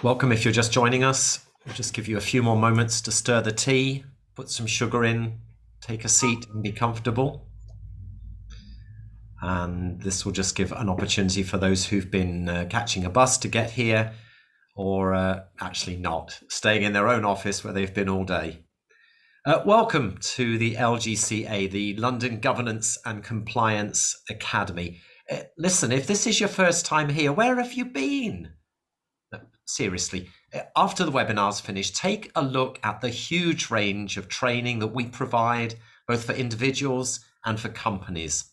Welcome if you're just joining us. We'll just give you a few more moments to stir the tea, put some sugar in, take a seat and be comfortable. And this will just give an opportunity for those who've been catching a bus to get here, or actually not, staying in their own office where they've been all day. Welcome to the LGCA, the London Governance and Compliance Academy. Listen, if this is your first time here, where have you been? Seriously, after the webinar's finished, take a look at the huge range of training that we provide, both for individuals and for companies.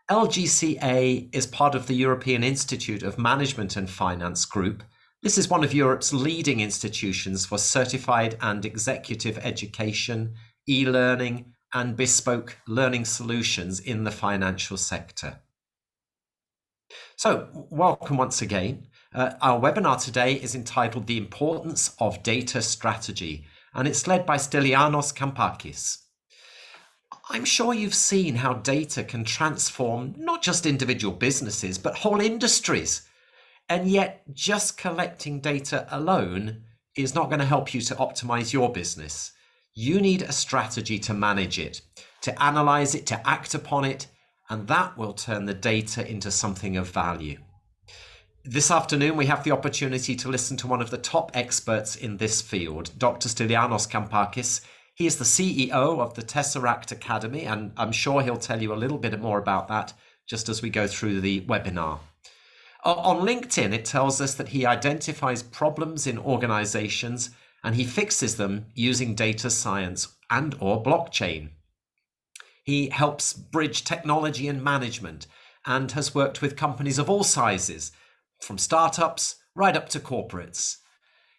LGCA is part of the European Institute of Management and Finance Group. This is one of Europe's leading institutions for certified and executive education, e-learning, and bespoke learning solutions in the financial sector. So, welcome once again. Our webinar today is entitled The Importance of Data Strategy, and it's led by Stylianos Kampakis. I'm sure you've seen how data can transform not just individual businesses, but whole industries. And yet, just collecting data alone is not going to help you to optimize your business. You need a strategy to manage it, to analyze it, to act upon it, and that will turn the data into something of value. This afternoon, we have the opportunity to listen to one of the top experts in this field, Dr. Stylianos Kampakis. He is the CEO of the Tesseract Academy, and I'm sure he'll tell you a little bit more about that just as we go through the webinar. On LinkedIn, it tells us that he identifies problems in organizations and he fixes them using data science and/or blockchain. He helps bridge technology and management and has worked with companies of all sizes, from startups right up to corporates.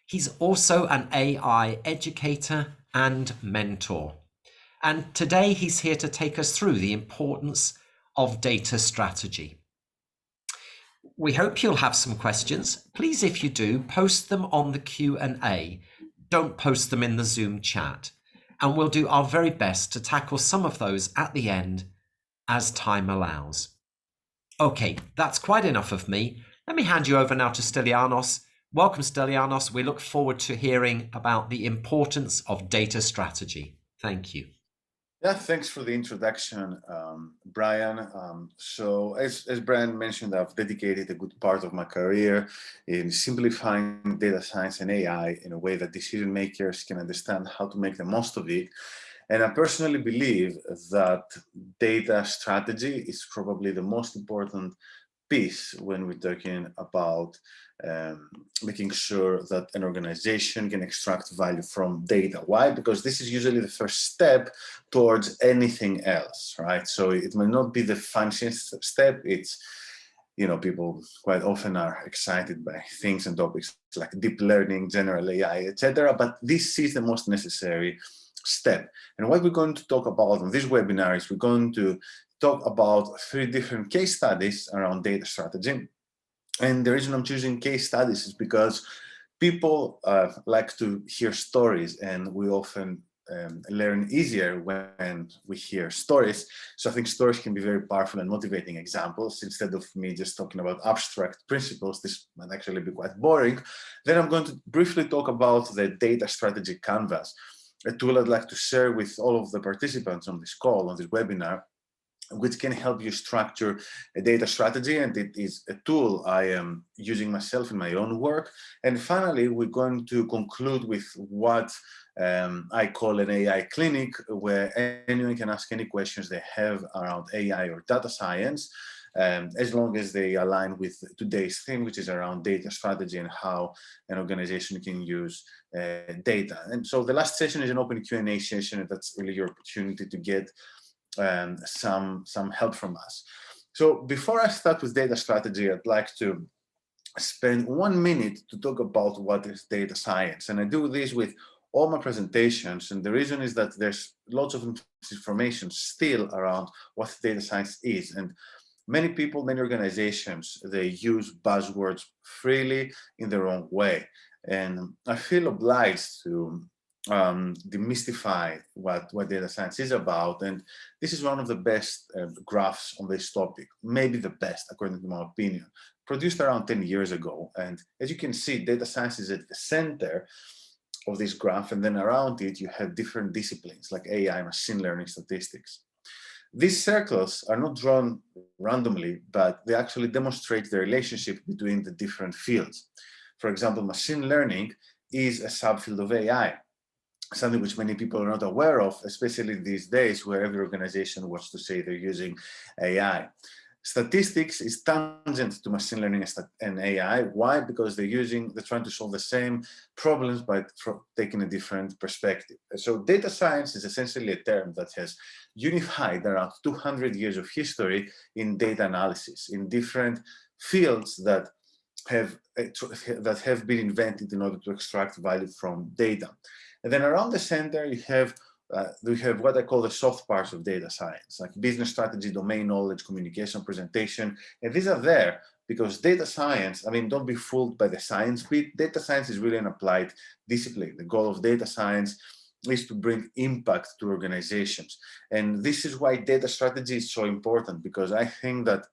He's also an AI educator and mentor. And today he's here to take us through the importance of data strategy. We hope you'll have some questions. Please, if you do, post them on the Q&A. Don't post them in the Zoom chat. And we'll do our very best to tackle some of those at the end as time allows. Okay, that's quite enough of me. Let me hand you over now to Stylianos. Welcome, Stylianos. We look forward to hearing about the importance of data strategy. Thank you. Yeah, thanks for the introduction, Brian. So as Brian mentioned, I've dedicated a good part of my career in simplifying data science and AI in a way that decision makers can understand how to make the most of it. And I personally believe that data strategy is probably the most important piece when we're talking about making sure that an organization can extract value from data. Why? Because this is usually the first step towards anything else, right? So it may not be the fanciest step. It's, you know, people quite often are excited by things and topics like deep learning, general AI, etc. But this is the most necessary step. And what we're going to talk about on this webinar is we're going to talk about 3 different case studies around data strategy. And the reason I'm choosing case studies is because people like to hear stories, and we often learn easier when we hear stories. So I think stories can be very powerful and motivating examples. Instead of me just talking about abstract principles, this might actually be quite boring. Then I'm going to briefly talk about the data strategy canvas, a tool I'd like to share with all of the participants on this call, on this webinar, which can help you structure a data strategy. And it is a tool I am using myself in my own work. And finally, we're going to conclude with what I call an AI clinic, where anyone can ask any questions they have around AI or data science, as long as they align with today's theme, which is around data strategy and how an organization can use data. And so the last session is an open Q&A session, and that's really your opportunity to get some help from us. So before I start with data strategy, I'd like to spend 1 minute to talk about what is data science. And I do this with all my presentations. And the reason is that there's lots of information still around what data science is. And many people, many organizations, they use buzzwords freely in the wrong way. And I feel obliged to demystify what data science is about. And this is one of the best graphs on this topic, maybe the best, according to my opinion, produced around 10 years ago. And as you can see, data science is at the center of this graph, and then around it, you have different disciplines like AI, machine learning, statistics. These circles are not drawn randomly, but they actually demonstrate the relationship between the different fields. For example, machine learning is a subfield of AI, something which many people are not aware of, especially these days where every organization wants to say they're using AI. Statistics is tangent to machine learning and AI. Why? Because they're trying to solve the same problems, but taking a different perspective. So data science is essentially a term that has unified around 200 years of history in data analysis, in different fields that have been invented in order to extract value from data. And then around the center, we have what I call the soft parts of data science, like business strategy, domain knowledge, communication, presentation. And these are there because data science, I mean, don't be fooled by the science bit. Data science is really an applied discipline. The goal of data science is to bring impact to organizations. And this is why data strategy is so important, because I think that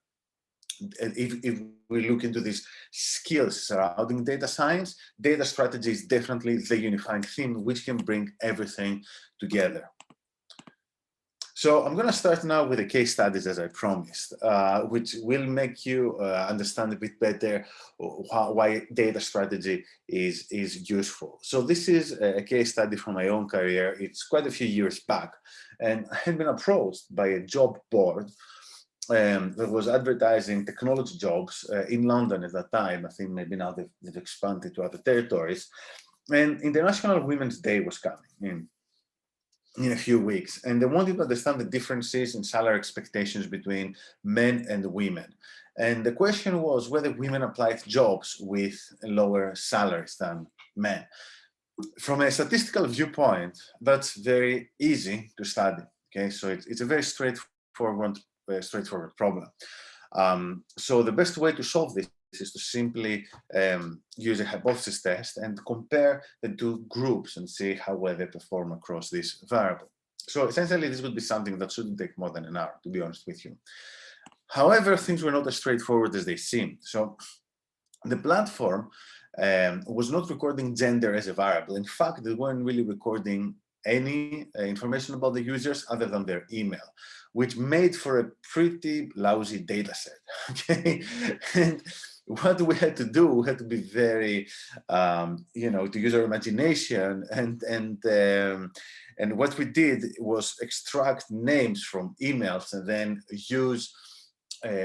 if we look into these skills surrounding data science, data strategy is definitely the unifying theme which can bring everything together. So I'm going to start now with the case studies, as I promised, which will make you understand a bit better why data strategy is useful. So this is a case study from my own career. It's quite a few years back, and I had been approached by a job board that was advertising technology jobs in London at that time. I think maybe now they've expanded to other territories. And International Women's Day was coming in a few weeks. And they wanted to understand the differences in salary expectations between men and women. And the question was whether women applied jobs with lower salaries than men. From a statistical viewpoint, that's very easy to study. Okay, so it's a very straightforward problem. So the best way to solve this is to simply use a hypothesis test and compare the two groups and see how well they perform across this variable. So essentially, this would be something that shouldn't take more than an hour, to be honest with you. However, things were not as straightforward as they seemed. So the platform was not recording gender as a variable. In fact, they weren't really recording any information about the users other than their email, which made for a pretty lousy data set. Okay, and what we had to do, we had to be very, to use our imagination, and what we did was extract names from emails and then use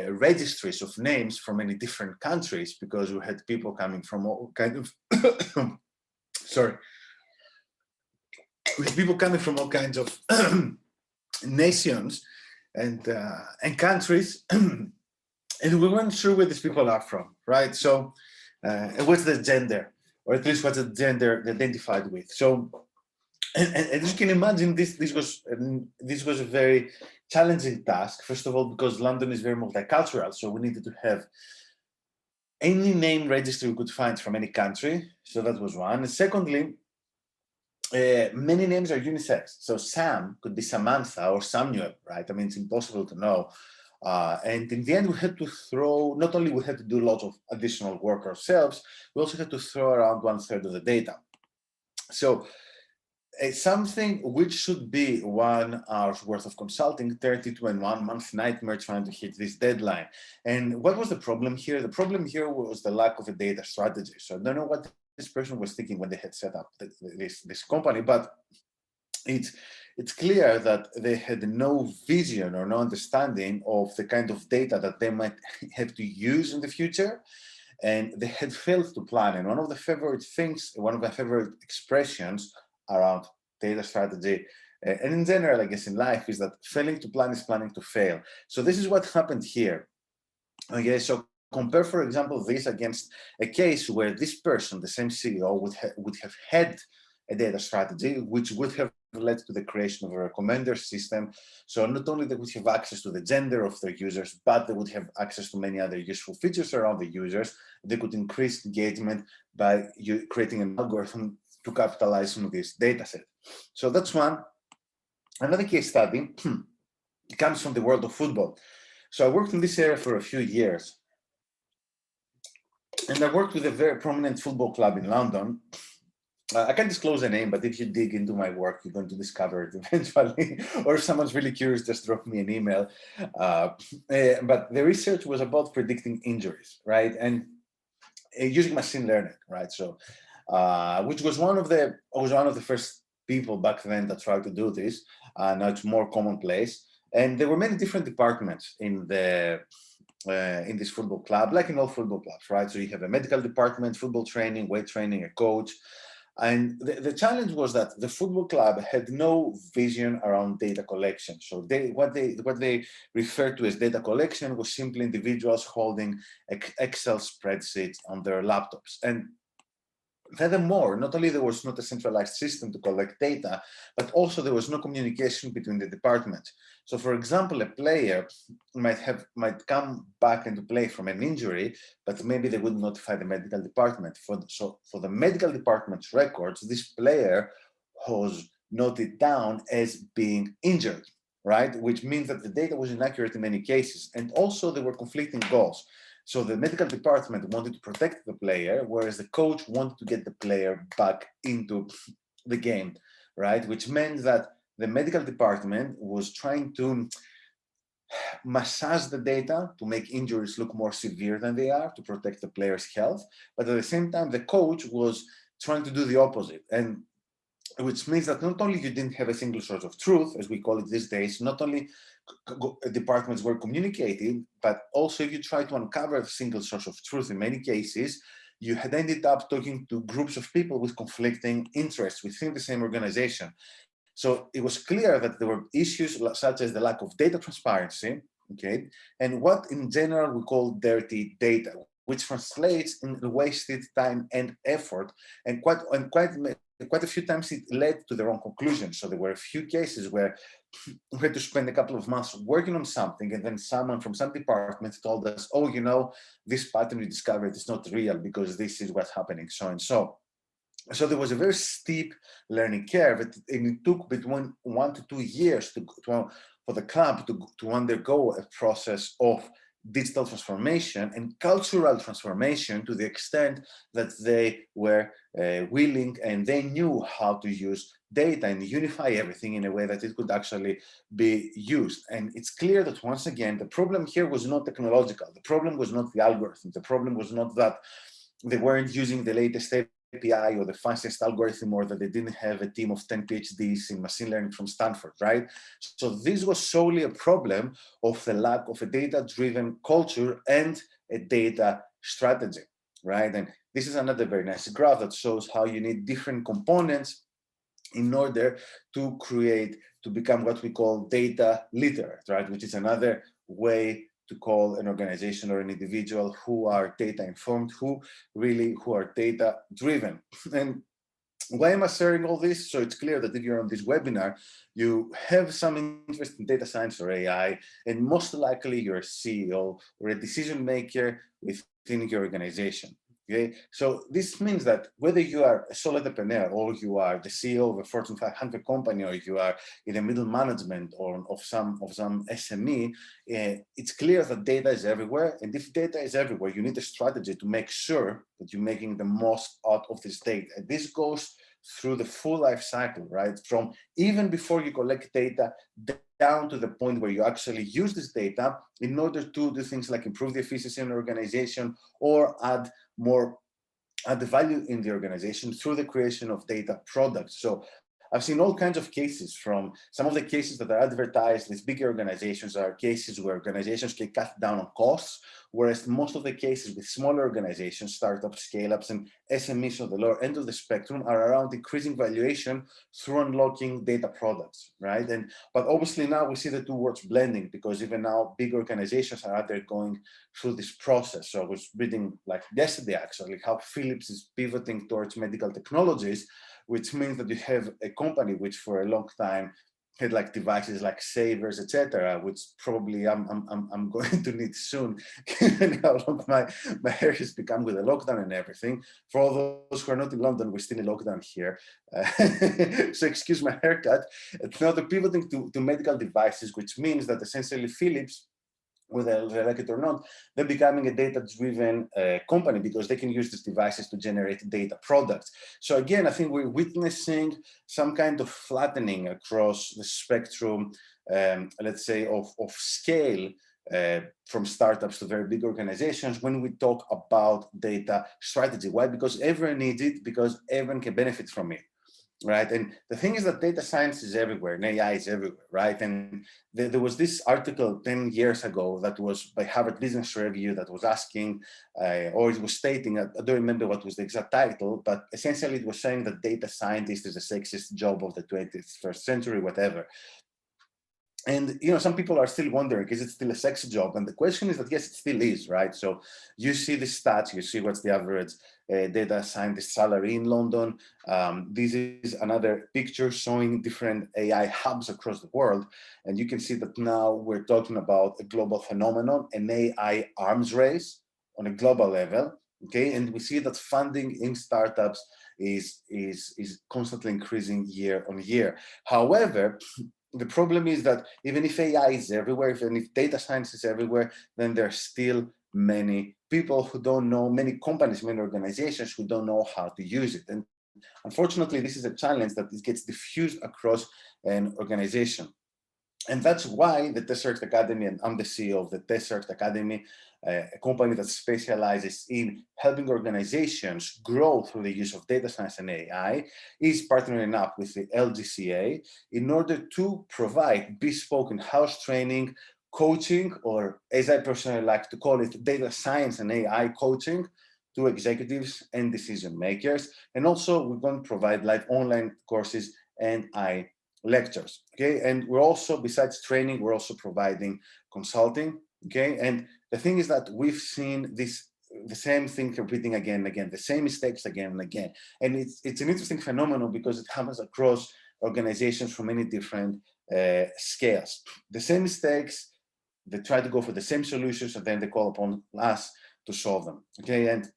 registries of names from many different countries, because we had people coming from all kind of with people coming from all kinds of nations and countries, and we weren't sure where these people are from, right? So, what's the gender, or at least what's the gender identified with? So, and as you can imagine, this was a very challenging task. First of all, because London is very multicultural, so we needed to have any name registry we could find from any country. So that was one. And secondly, many names are unisex. So Sam could be Samantha or Samuel, right? I mean, it's impossible to know. And in the end, we had to not only we had to do lots of additional work ourselves, we also had to throw around 1/3 of the data. So something which should be 1 hour's worth of consulting turned into a 1-month nightmare trying to hit this deadline. And what was the problem here? The problem here was the lack of a data strategy. So I don't know what this person was thinking when they had set up this company, but it's clear that they had no vision or no understanding of the kind of data that they might have to use in the future, and they had failed to plan. And one of my favorite expressions around data strategy, and in general, I guess in life, is that failing to plan is planning to fail. So this is what happened here. Okay, so compare, for example, this against a case where this person, the same CEO, would have had a data strategy, which would have led to the creation of a recommender system. So not only they would have access to the gender of their users, but they would have access to many other useful features around the users. They could increase engagement by creating an algorithm to capitalize on this data set. So that's one. Another case study comes from the world of football. So I worked in this area for a few years. And I worked with a very prominent football club in London. I can't disclose the name, but if you dig into my work, you're going to discover it eventually. Or if someone's really curious, just drop me an email. But the research was about predicting injuries, right? And using machine learning, right? So, which was one of the first people back then that tried to do this. Now it's more commonplace. And there were many different departments in this football club, like in all football clubs, right? So you have a medical department, football training, weight training, a coach. And the challenge was that the football club had no vision around data collection. So what they referred to as data collection was simply individuals holding Excel spreadsheets on their laptops. And furthermore, not only there was not a centralized system to collect data, but also there was no communication between the departments. So, for example, a player might come back into play from an injury, but maybe they would notify the medical department. So for the medical department's records, this player was noted down as being injured, right? Which means that the data was inaccurate in many cases, and also there were conflicting goals. So the medical department wanted to protect the player, whereas the coach wanted to get the player back into the game, right? Which meant that the medical department was trying to massage the data to make injuries look more severe than they are, to protect the player's health. But at the same time, the coach was trying to do the opposite. And which means that not only you didn't have a single source of truth, as we call it these days, not only departments were communicating, but also if you try to uncover a single source of truth, in many cases, you had ended up talking to groups of people with conflicting interests within the same organization. So it was clear that there were issues such as the lack of data transparency, okay, and what in general we call dirty data, which translates in wasted time and effort, and quite a few times it led to the wrong conclusion. So there were a few cases where we had to spend a couple of months working on something, and then someone from some department told us, oh, you know, this pattern we discovered is not real because this is what's happening, so and so. So there was a very steep learning curve, and it took between 1 to 2 years for the club to undergo a process of digital transformation and cultural transformation, to the extent that they were willing and they knew how to use data and unify everything in a way that it could actually be used. And it's clear that, once again, the problem here was not technological. The problem was not the algorithm. The problem was not that they weren't using the latest API or the fastest algorithm, or that they didn't have a team of 10 PhDs in machine learning from Stanford, right? So this was solely a problem of the lack of a data-driven culture and a data strategy, right? And this is another very nice graph that shows how you need different components in order to become what we call data literate, right? Which is another way to call an organization or an individual who are data informed, who are data driven. And why am I sharing all this? So it's clear that if you're on this webinar, you have some interest in data science or AI, and most likely you're a CEO or a decision maker within your organization. Okay, so this means that whether you are a sole entrepreneur, or you are the CEO of a Fortune 500 company, or you are in the middle management or of some SME, it's clear that data is everywhere. And if data is everywhere, you need a strategy to make sure that you're making the most out of this data. And this goes through the full life cycle, right? From even before you collect data down to the point where you actually use this data in order to do things like improve the efficiency in an organization, or add the value in the organization through the creation of data products. So I've seen all kinds of cases. From some of the cases that are advertised with bigger organizations are cases where organizations can cut down on costs, whereas most of the cases with smaller organizations, startups, scale-ups, and SMEs on the lower end of the spectrum are around increasing valuation through unlocking data products, right? But obviously now we see the two words blending, because even now big organizations are out there going through this process. So I was reading, like yesterday actually, how Philips is pivoting towards medical technologies, which means that you have a company which for a long time had like devices like savers, etc., which probably I'm going to need soon, given how long my hair has become with the lockdown and everything. For all those who are not in London, we're still in lockdown here, so excuse my haircut. It's now they're pivoting to medical devices, which means that essentially Philips, whether they like it or not, they're becoming a data-driven company because they can use these devices to generate data products. So again, I think we're witnessing some kind of flattening across the spectrum, let's say, of scale, from startups to very big organizations when we talk about data strategy. Why? Because everyone needs it, because everyone can benefit from it. Right. And the thing is that data science is everywhere and AI is everywhere. Right. And there was this article 10 years ago that was by Harvard Business Review that was asking, or it was stating, I don't remember what was the exact title, but essentially it was saying that data scientist is the sexiest job of the 21st century, whatever. And some people are still wondering, is it still a sexy job? And the question is that yes, it still is, right? So you see the stats, you see what's the average data scientist salary in London. This is another picture showing different AI hubs across the world. And you can see that now we're talking about a global phenomenon, an AI arms race on a global level. Okay, and we see that funding in startups is constantly increasing year on year. However, the problem is that even if AI is everywhere, even if data science is everywhere, then there are still many people who don't know, many companies, many organizations who don't know how to use it. And unfortunately, this is a challenge that gets diffused across an organization. And that's why the Tesseract Academy, and I'm the CEO of the Tesseract Academy, a company that specializes in helping organizations grow through the use of data science and AI, is partnering up with the LGCA in order to provide bespoke in-house training, coaching, or as I personally like to call it, data science and AI coaching to executives and decision makers. And also we're going to provide live online courses and lectures. Okay, and we're also, besides training, we're also providing consulting. Okay, and the thing is that we've seen the same thing repeating again and again, the same mistakes again and again. And it's an interesting phenomenon because it happens across organizations from many different scales. The same mistakes, they try to go for the same solutions, and then they call upon us to solve them. Okay, and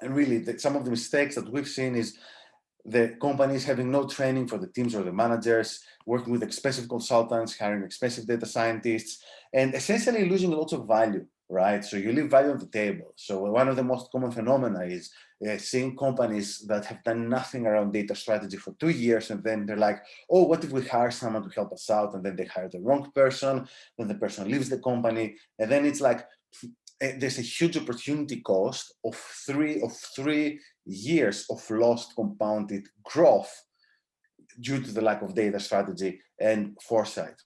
really some of the mistakes that we've seen is the companies having no training for the teams or the managers, working with expensive consultants, hiring expensive data scientists, and essentially losing lots of value, right? So you leave value on the table. So one of the most common phenomena is seeing companies that have done nothing around data strategy for 2 years, and then they're like, oh, what if we hire someone to help us out? And then they hire the wrong person, then the person leaves the company, and then it's like, there's a huge opportunity cost of three years of lost compounded growth due to the lack of data strategy and foresight.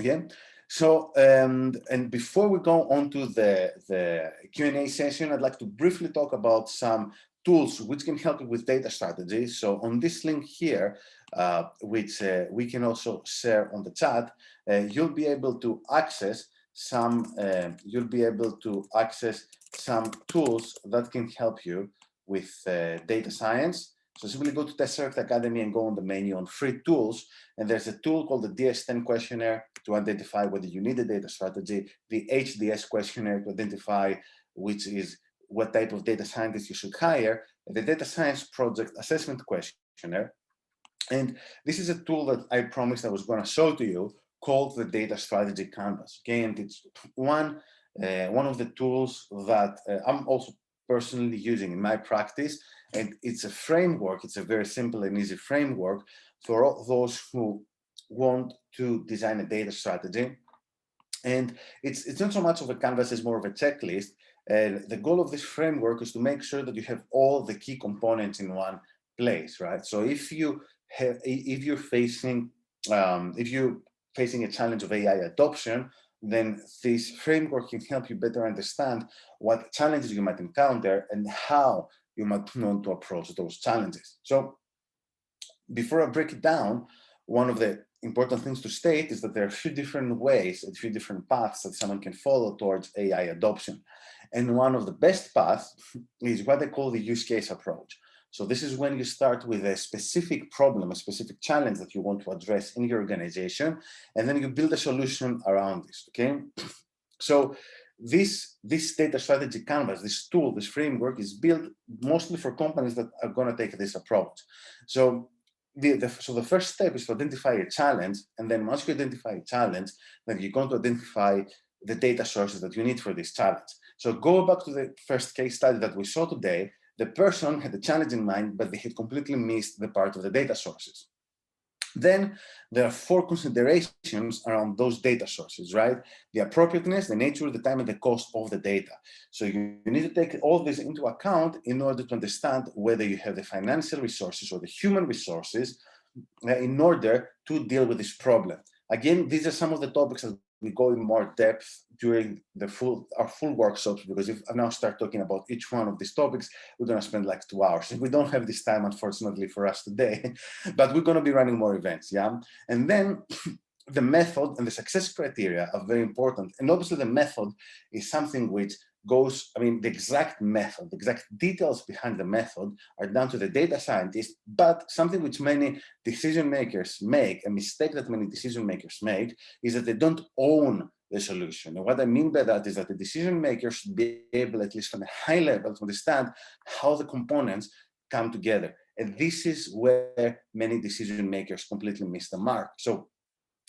Okay, so and before we go on to the Q&A session, I'd like to briefly talk about some tools which can help you with data strategy. So on this link here, which we can also share on the chat, you'll be able to access some tools that can help you with data science. So simply go to Tesseract Academy and go on the menu on free tools, and there's a tool called the DS10 questionnaire to identify whether you need a data strategy, the HDS questionnaire to identify what type of data scientist you should hire, and the data science project assessment questionnaire. And this is a tool that I promised I was going to show to you, called the data strategy canvas. Okay, and it's one of the tools that I'm also personally using in my practice, and it's a framework. It's a very simple and easy framework for all those who want to design a data strategy. And it's not so much of a canvas as more of a checklist. The goal of this framework is to make sure that you have all the key components in one place, right? So if you're facing a challenge of AI adoption, then this framework can help you better understand what challenges you might encounter and how you might want to approach those challenges. So before I break it down, one of the important things to state is that there are a few different ways, a few different paths that someone can follow towards AI adoption. And one of the best paths is what I call the use case approach. So this is when you start with a specific problem, a specific challenge that you want to address in your organization, and then you build a solution around this, okay? So this data strategy canvas, this tool, this framework is built mostly for companies that are going to take this approach. So the first step is to identify a challenge, and then once you identify a challenge, then you're going to identify the data sources that you need for this challenge. So go back to the first case study that we saw today. The person had a challenge in mind, but they had completely missed the part of the data sources. Then there are 4 considerations around those data sources, right? The appropriateness, the nature, the time, and the cost of the data. So you need to take all this into account in order to understand whether you have the financial resources or the human resources in order to deal with this problem. Again, these are some of the topics that we go in more depth during our full workshops, because if I now start talking about each one of these topics, we're going to spend like 2 hours. We don't have this time, unfortunately, for us today, but we're going to be running more events, yeah? And then the method and the success criteria are very important. And obviously the method is something which goes, the exact method, the exact details behind the method are down to the data scientist, but something which many decision makers make, a mistake that many decision makers make, is that they don't own the solution. And what I mean by that is that the decision makers should be able, at least from a high level, to understand how the components come together. And this is where many decision makers completely miss the mark. So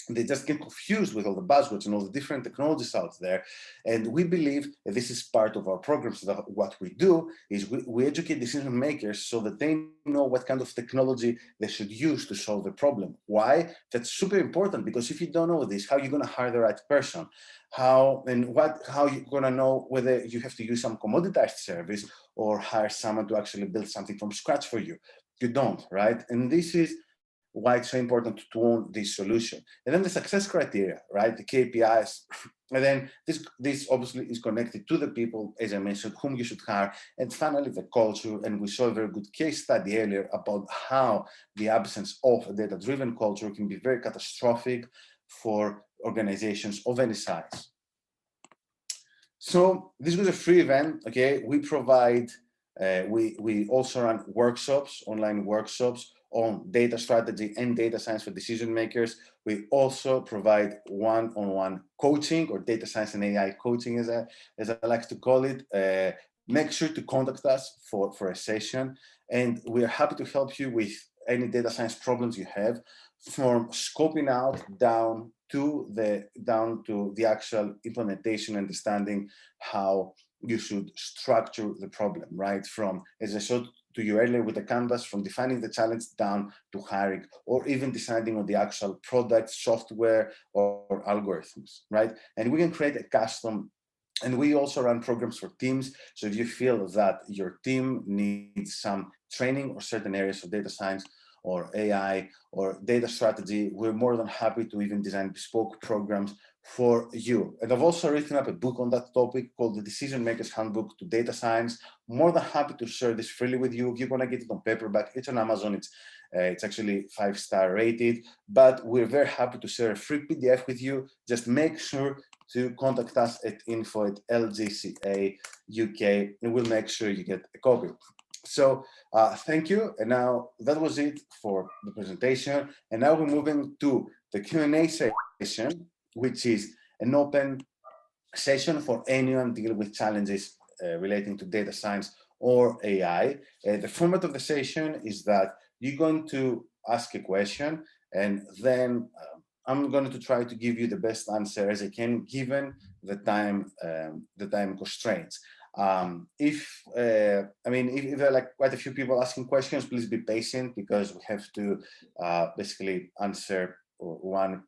they just get confused with all the buzzwords and all the different technologies out there. And we believe that this is part of our program. So that what we do is we educate decision makers so that they know what kind of technology they should use to solve the problem. Why? That's super important, because if you don't know this, how are you going to hire the right person? How you're going to know whether you have to use some commoditized service or hire someone to actually build something from scratch for you? You don't, right? And this is why it's so important to own this solution. And then the success criteria, right? The KPIs. And then this obviously is connected to the people, as I mentioned, whom you should hire. And finally, the culture. And we saw a very good case study earlier about how the absence of a data-driven culture can be very catastrophic for organizations of any size. So this was a free event, okay? We provide, we also run workshops, online workshops on data strategy and data science for decision makers. We also provide one-on-one coaching, or data science and AI coaching, as I like to call it. Make sure to contact us for a session, and we're happy to help you with any data science problems you have, from scoping out down to the actual implementation, understanding how you should structure the problem, right? From, as I showed to you earlier with the canvas, from defining the challenge down to hiring, or even deciding on the actual product, software, or algorithms, right? And we can create a custom. And we also run programs for teams. So if you feel that your team needs some training or certain areas of data science or AI or data strategy, we're more than happy to even design bespoke programs for you. And I've also written up a book on that topic called The Decision Maker's Handbook to Data Science. More than happy to share this freely with you. If you're gonna get it on paperback, it's on Amazon. It's actually 5-star rated, but we're very happy to share a free PDF with you. Just make sure to contact us at info@lgca UK, and we'll make sure you get a copy. So thank you. And now that was it for the presentation. And now we're moving to the Q&A session, which is an open session for anyone dealing with challenges relating to data science or AI. The format of the session is that you're going to ask a question, and then I'm going to try to give you the best answer as I can, given the time constraints. If there are like quite a few people asking questions, please be patient, because we have to basically answer one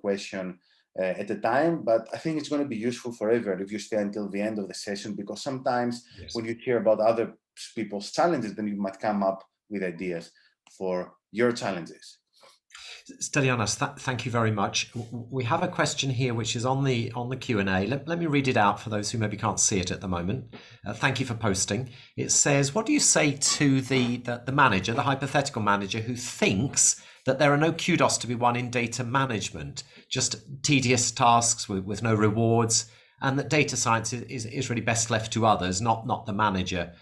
question at a time. But I think it's going to be useful for everyone if you stay until the end of the session, because sometimes when you hear about other people's challenges, then you might come up with ideas for your challenges. Stylianos, thank you very much. We have a question here which is on the Q&A. Let me read it out for those who maybe can't see it at the moment. Thank you for posting. It says, what do you say to the manager, the hypothetical manager, who thinks that there are no kudos to be won in data management, just tedious tasks with no rewards, and that data science is really best left to others, not the manager?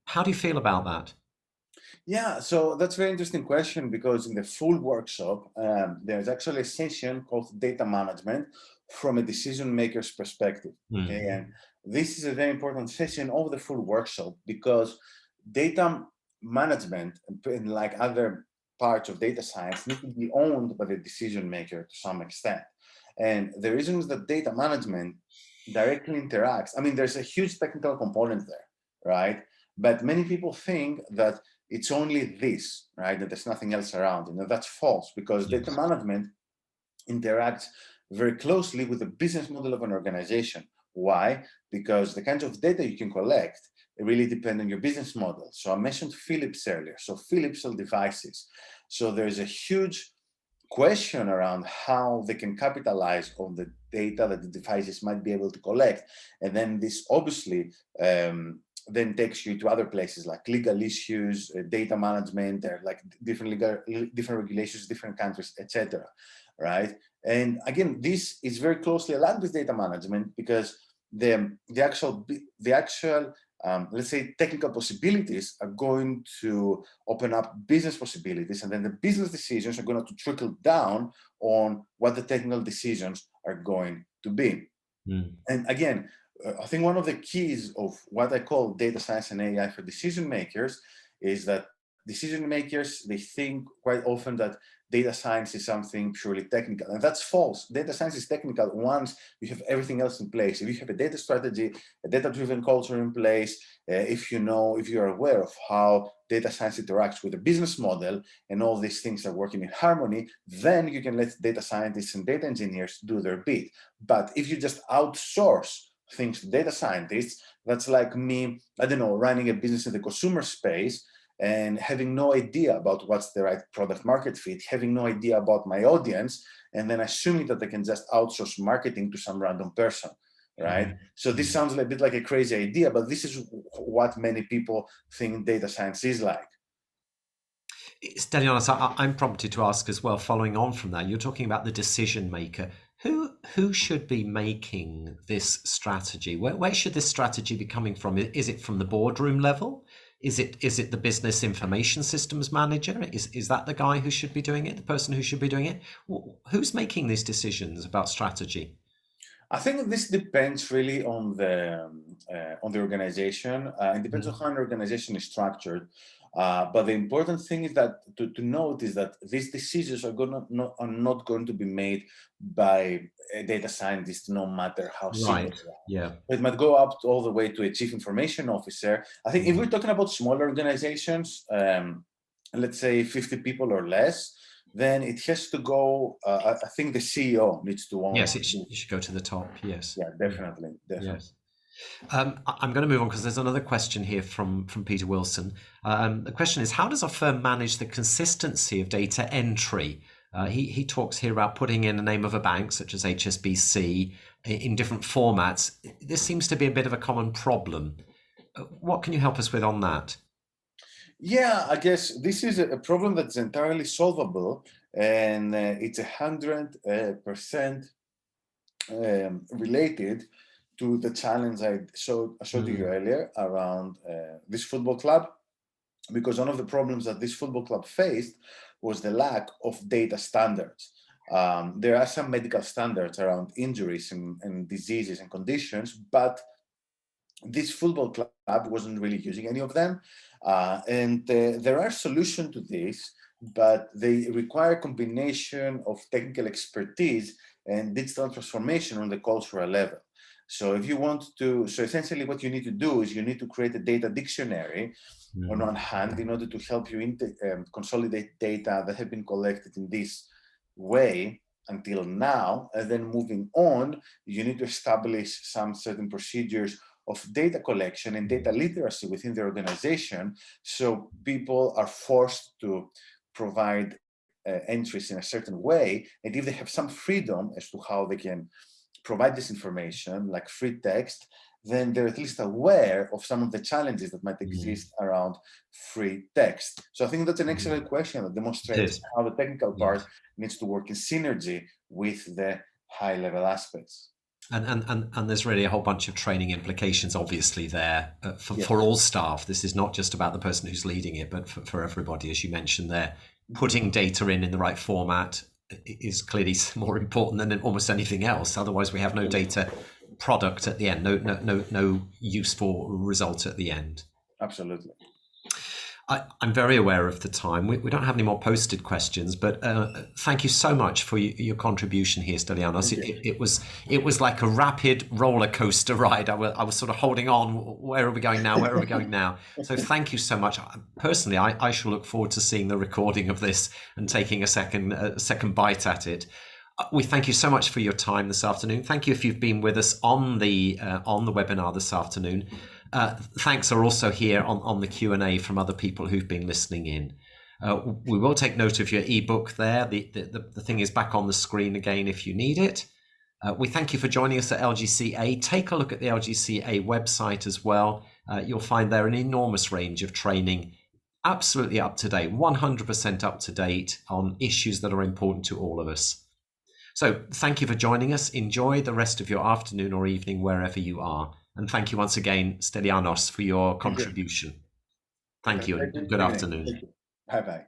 How do you feel about that? Yeah, so that's a very interesting question because in the full workshop, there's actually a session called data management from a decision maker's perspective. Okay, Mm. and this is a very important session of the full workshop because data management, and like other parts of data science, need to be owned by the decision maker to some extent. And the reason is that data management directly interacts. I mean, there's a huge technical component there, right? But many people think that it's only this, right? That there's nothing else around. And that's false because data Yes. management interacts very closely with the business model of an organization. Why? Because the kinds of data you can collect really depend on your business model. So I mentioned Philips earlier. So Philips sell devices. So there's a huge question around how they can capitalize on the data that the devices might be able to collect. And then this obviously then takes you to other places like legal issues, data management, like different regulations, different countries, etc. Right? And again, this is very closely aligned with data management because the actual let's say technical possibilities are going to open up business possibilities, and then the business decisions are going to trickle down on what the technical decisions are going to be. Mm. And again, I think one of the keys of what I call data science and AI for decision makers is that decision makers, they think quite often that data science is something purely technical, and that's false. Data science is technical once you have everything else in place. If you have a data strategy, a data-driven culture in place, if you're aware of how data science interacts with the business model and all these things are working in harmony, then you can let data scientists and data engineers do their bit. But if you just outsource things to data scientists, that's like me, I don't know, running a business in the consumer space and having no idea about what's the right product market fit, having no idea about my audience, and then assuming that I can just outsource marketing to some random person, right? Mm. So this Mm. sounds a bit like a crazy idea, but this is what many people think data science is like. Stelianos, I'm prompted to ask as well, following on from that, you're talking about the decision maker. Who should be making this strategy? Where should this strategy be coming from? Is it from the boardroom level? Is it the business information systems manager? Is that the guy who should be doing it, the person who should be doing it? Who's making these decisions about strategy? I think this depends really on the organization. It depends on Mm. how an organization is structured. But the important thing is that to note is that these decisions are not going to be made by a data scientist, no matter how senior Right. they are. Yeah. It might go up all the way to a chief information officer. I think if Mm. we're talking about smaller organizations, let's say 50 people or less, then it has to go. I think the CEO needs to own Yes, this. it should go to the top. Yes. Yeah, Mm. definitely, definitely. Yes. I'm going to move on because there's another question here from Peter Wilson. The question is, how does a firm manage the consistency of data entry? He talks here about putting in the name of a bank, such as HSBC, in different formats. This seems to be a bit of a common problem. What can you help us with on that? Yeah, I guess this is a problem that's entirely solvable, and it's 100% related to the challenge I showed you Mm. earlier around this football club, because one of the problems that this football club faced was the lack of data standards. There are some medical standards around injuries and diseases and conditions, but this football club wasn't really using any of them. And there are solutions to this, but they require a combination of technical expertise and digital transformation on the cultural level. So if you want to, so essentially what you need to do is you need to create a data dictionary on Mm. one hand in order to help you consolidate data that have been collected in this way until now. And then moving on, you need to establish some certain procedures of data collection and data literacy within the organization. So people are forced to provide entries in a certain way. And if they have some freedom as to how they can provide this information, like free text, then they're at least aware of some of the challenges that might Mm. exist around free text. So I think that's an Mm. excellent question that It demonstrates is. how the technical part Yes. needs to work in synergy with the high level aspects. And there's really a whole bunch of training implications, obviously, there Yes, for all staff. This is not just about the person who's leading it, but for everybody, as you mentioned there. Putting data in the right format is clearly more important than almost anything else. Otherwise, we have no data product at the end, no useful result at the end. absolutely. I'm very aware of the time. We don't have any more posted questions, but thank you so much for your contribution here, Stylianos. It was like a rapid roller coaster ride. I was sort of holding on. Where are we going now? Where are we going now? So thank you so much. Personally, I shall look forward to seeing the recording of this and taking a second bite at it. We thank you so much for your time this afternoon. Thank you if you've been with us on the webinar this afternoon. Thanks are also here on the Q&A from other people who've been listening in. We will take note of your ebook there. The thing is back on the screen again if you need it. We thank you for joining us at LGCA. Take a look at the LGCA website as well. You'll find there an enormous range of training, absolutely up to date, 100% up to date on issues that are important to all of us. So thank you for joining us. Enjoy the rest of your afternoon or evening wherever you are. And thank you once again, Stylianos, for your contribution. Thank you and good afternoon. Bye-bye.